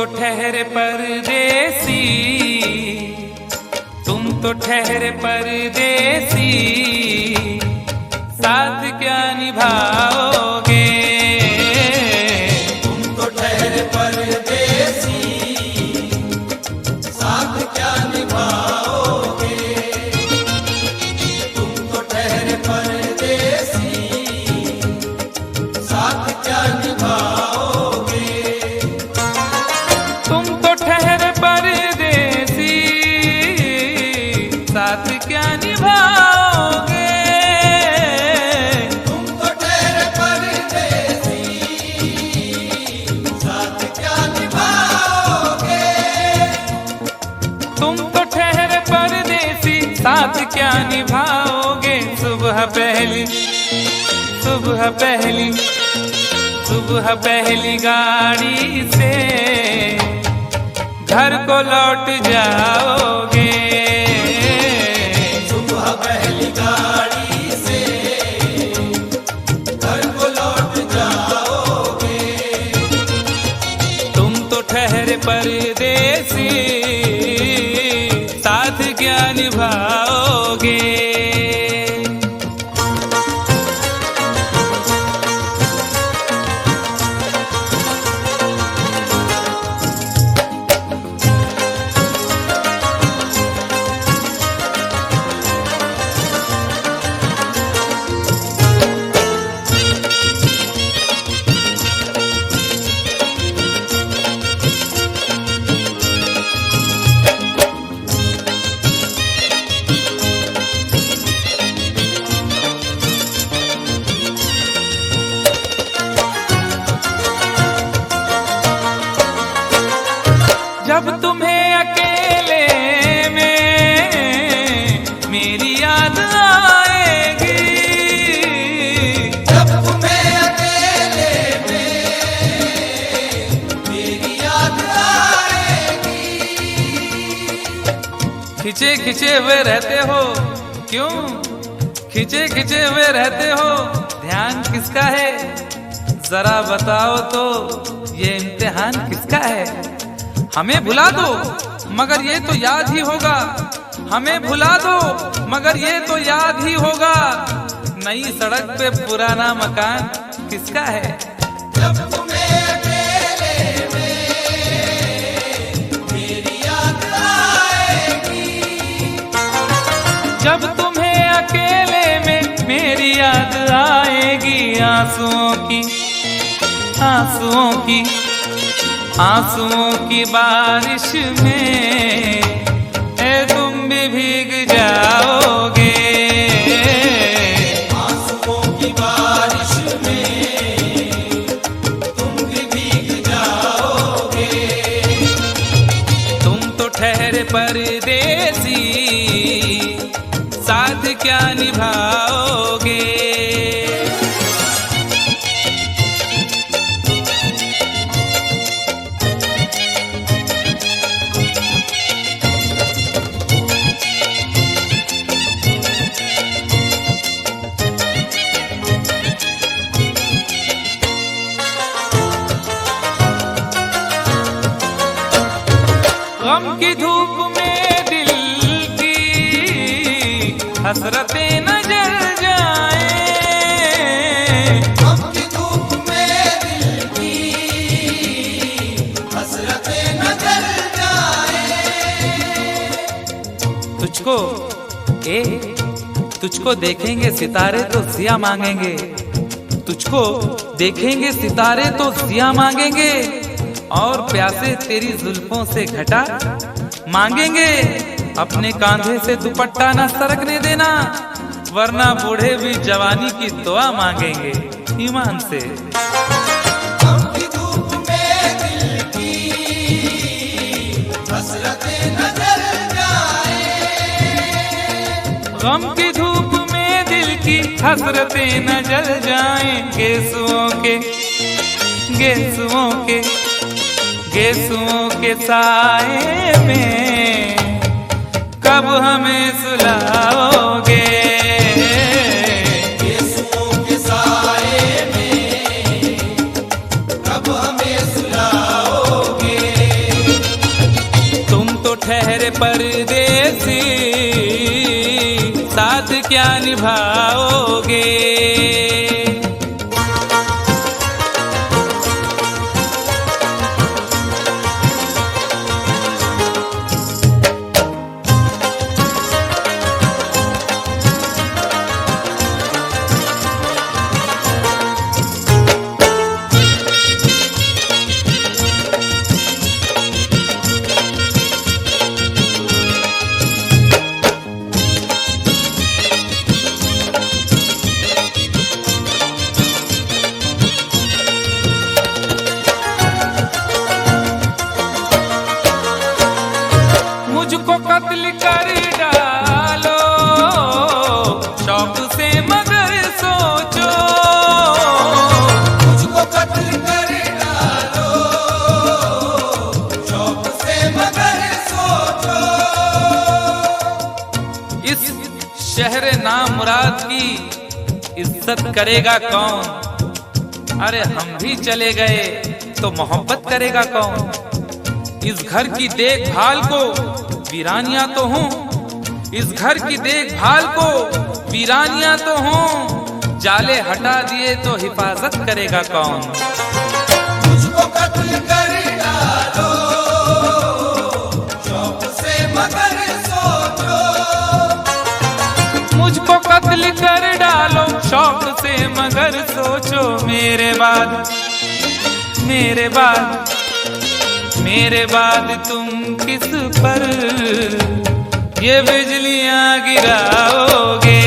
तो ठहरे परदेसी, तुम तो ठहरे परदेसी, साथ क्या निभाओगे। तुम तो ठहरे परदेसी, साथ क्या निभाओगे। तुम तो ठहरे परदेसी, साथ क्या निभाओगे। तुम तो ठहरे परदेसी, साथ क्या निभाओगे। तुम तो ठहरे परदेसी, साथ क्या निभाओगे। तुम तो ठहरे परदेसी, साथ क्या निभाओगे। सुबह पहली, सुबह पहली, सुबह पहली गाड़ी से घर को लौट जाओगे। सुबह पहली गाड़ी से घर को लौट जाओगे। तुम तो ठहरे परदेसी, साथ क्या निभाओगे। जब तुम्हें अकेले में मेरी याद आएगी, जब तुम्हें अकेले में मेरी याद आएगी। खिंचे खिंचे हुए रहते हो क्यों, खिंचे खिंचे हुए रहते हो, ध्यान किसका है जरा बताओ तो, ये इम्तिहान किसका है। हमें भुला दो मगर ये तो याद ही होगा, हमें भुला दो मगर ये तो याद ही होगा। नई सड़क पे पुराना मकान किसका है। जब तुम्हें अकेले में मेरी याद आएगी। जब तुम्हें अकेले में मेरी याद आएगी। आंसुओं की, आंसुओं की, आंसुओं की बारिश में तुम भी भीग जाओगे। आंसुओं की बारिश में तुम भी भीग जाओगे। तुम तो ठहरे परदेसी, साथ क्या निभाओगे। गम की धूप में दिल की हसरतें न जल जाए। गम की धूप में दिल की हसरतें न जल जाए। तुझको तुझको देखेंगे सितारे तो जिया मांगेंगे। तुझको देखेंगे सितारे तो जिया मांगेंगे, और प्यासे तेरी जुल्फों से घटा मांगेंगे। अपने कांधे से दुपट्टा न सरकने देना, वरना बूढ़े भी जवानी की दुआ मांगेंगे ईमान से। गम की धूप में दिल की हसरतें न जल जाए। गम की धूप में दिल की हसरतें न जल जाएं। गेसुओं के, गेसुओं के, गेसुओं के साए में कब हमें सुलाओगे। गेसुओं के साए में कब हमें सुलाओगे। परदेसी, साथ क्या निभाओगे। मुझको कत्ल कर डालो शौक से मगर सोचो, मुझको कत्ल कर डालो शौक से मगर सोचो। इस शहर नामुराद की इज्जत करेगा कौन। अरे हम भी चले गए तो मोहब्बत करेगा कौन। इस घर की देखभाल को वीरानियां तो हूँ, इस घर की देखभाल को वीरानियां तो हूँ, जाले हटा दिए तो हिफाजत करेगा कौन। मुझको कत्ल कर डालो शौक से मगर सोचो, मुझको कत्ल कर डालो शौक से मगर सोचो। मेरे बाद तुम किस पर ये बिजलियां गिराओगे।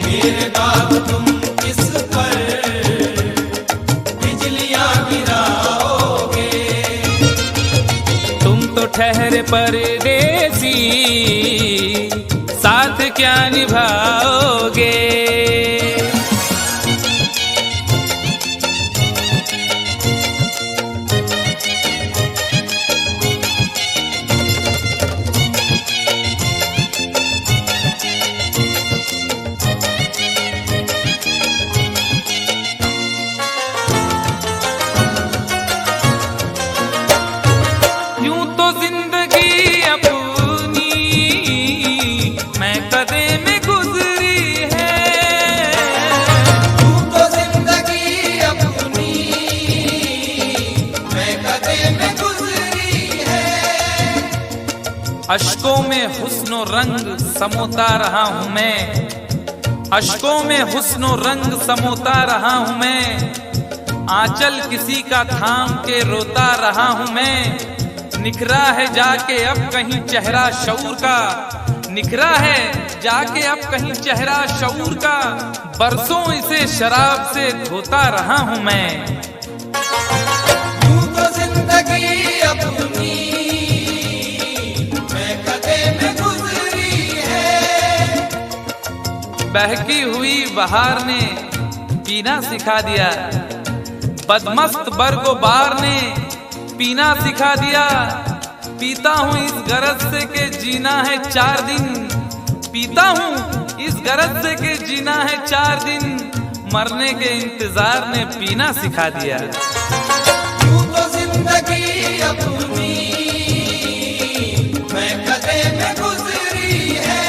मेरे बाद तुम किस पर बिजलियां गिराओगे। तुम तो ठहरे परदेसी, साथ क्या निभाओगे। अश्कों में हुस्नो रंग समोता रहा हूँ मैं, अश्कों में हुस्नो रंग समोता रहा हूँ मैं। आंचल किसी का थाम के रोता रहा हूँ मैं। निखरा है जाके अब कहीं चेहरा शऊर का, निखरा है जाके अब कहीं चेहरा शऊर का। बरसों इसे शराब से धोता रहा हूँ मैं। यूं तो जिंदगी अपनी बहकी हुई बहार ने पीना सिखा दिया, बदमस्त बरगो बार ने पीना सिखा दिया। पीता हूँ इस गरज से के जीना है 4 दिन, पीता हूँ इस गरज से के जीना है 4 दिन। मरने के इंतजार ने पीना सिखा दिया। यूं तो जिंदगी अपनी मैं कदे में गुजरी है,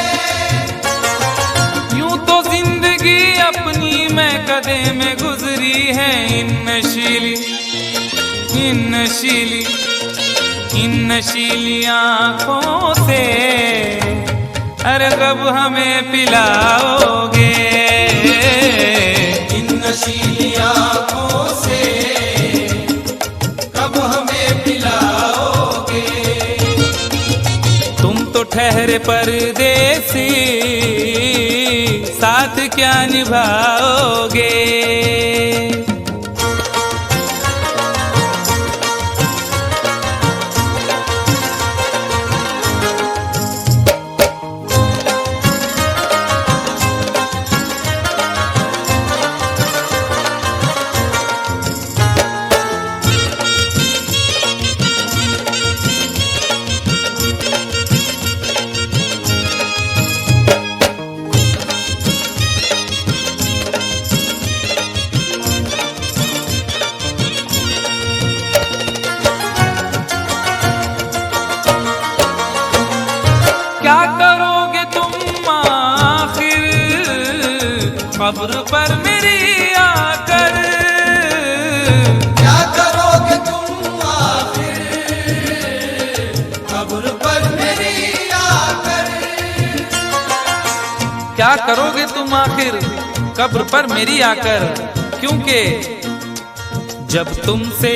यूं तो जिंदगी अपनी मैं कदे में गुजरी है। इन नशीली आँखों से अरे कब हमें पिलाओगे। इन नशीली आँखों से कब हमें पिलाओगे। तुम तो ठहरे परदेसी, साथ क्या निभाओगे। कब्र पर मेरी आकर। क्या करोगे तुम आखिर कब्र पर मेरी आकर। क्या करोगे तुम आखिर कब्र पर मेरी आकर, क्योंकि जब तुमसे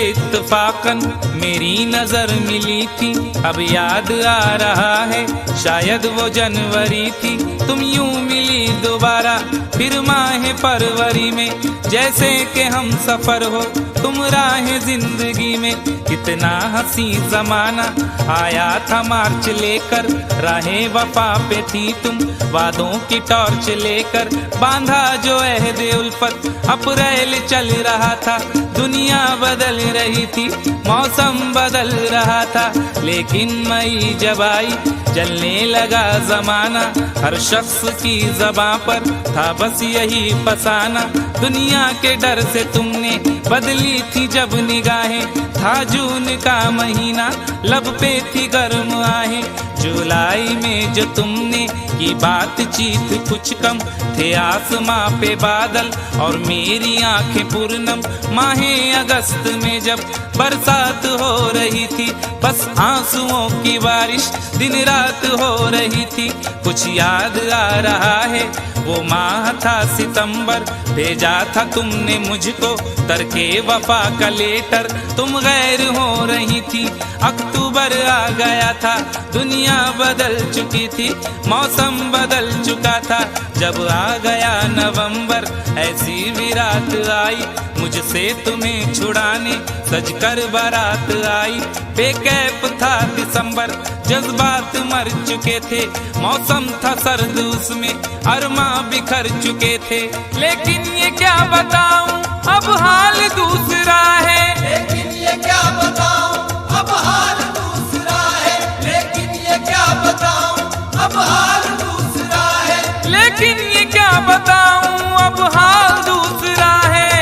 इत्तफाकन मेरी नजर मिली थी, अब याद आ रहा है शायद वो जनवरी थी। तुम यूं मिली दोबारा फिर माह फरवरी में, जैसे कि हम सफर हो तुम राह जिंदगी में। कितना हंसी जमाना आया था मार्च लेकर, राहें वफा पे थी तुम वादों की टॉर्च लेकर। बांधा जो अहदे उल्फत अप्रैल चल रहा था, दुनिया बदल रही थी मौसम बदल रहा था। लेकिन मई जब आई जलने लगा जमाना, हर शख्स की ज़बां पर था बस यही फसाना। दुनिया के डर से तुमने बदली थी जब निगाहें, था जून का महीना लब पे थी गर्म आहें। जुलाई में जो तुमने की बातचीत कुछ कम थे आसमां पे बादल और मेरी आंखें पूर्णम। माहे अगस्त में जब बरसात हो रही थी, बस आंसुओं की बारिश दिन रात हो रही थी। कुछ याद आ रहा है वो माह था सितंबर, भेजा था तुमने मुझको तरके वफा का लेटर। तुम गैर हो रही थी, अक्टूबर आ गया था, दुनिया बदल चुकी थी, मौसम बदल चुका था। जब आ गया नवंबर ऐसी भी रात आई, मुझसे तुम्हें छुड़ाने सजकर बारात आई। बेकैफ था दिसंबर, जज्बात मर चुके थे, मौसम था सर्द उसमें अरमा बिखर चुके थे। लेकिन ये क्या बताऊं अब हाल दूसरा है। लेकिन ये क्या बताऊं अब हाल दूसरा है। लेकिन ये क्या बताऊं अब हाल दूसरा है। लेकिन ये क्या बताऊं अब हाल दूसरा है।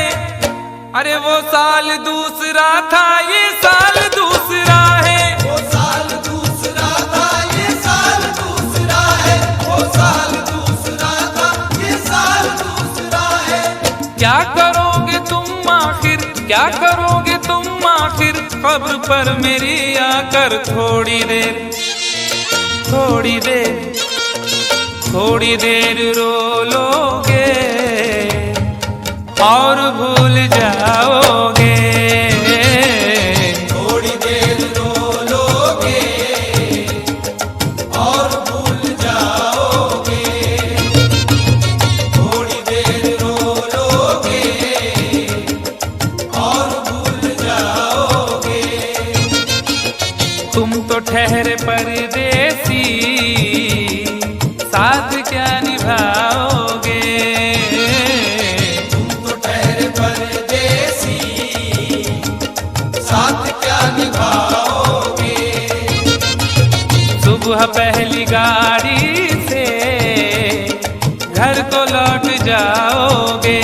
अरे वो साल दूसरा था ये साल दूसरा है। वो साल दूसरा था ये साल दूसरा है। वो साल दूसरा था ये साल दूसरा है। क्या करोगे तुम आखिर, क्या करोगे तुम आखिर कब्र पर मेरी आकर। थोड़ी देर थोड़ी देर थोड़ी देर रो लोगे और भूल जाओगे। थोड़ी देर रो लोगे और भूल जाओगे। थोड़ी देर रो लोगे और भूल जाओगे। तुम तो ठहरे परदेसी, साथ क्या निभाओगे। तुम तो ठहरे परदेसी, साथ क्या निभाओगे। सुबह पहली गाड़ी से घर को लौट जाओगे।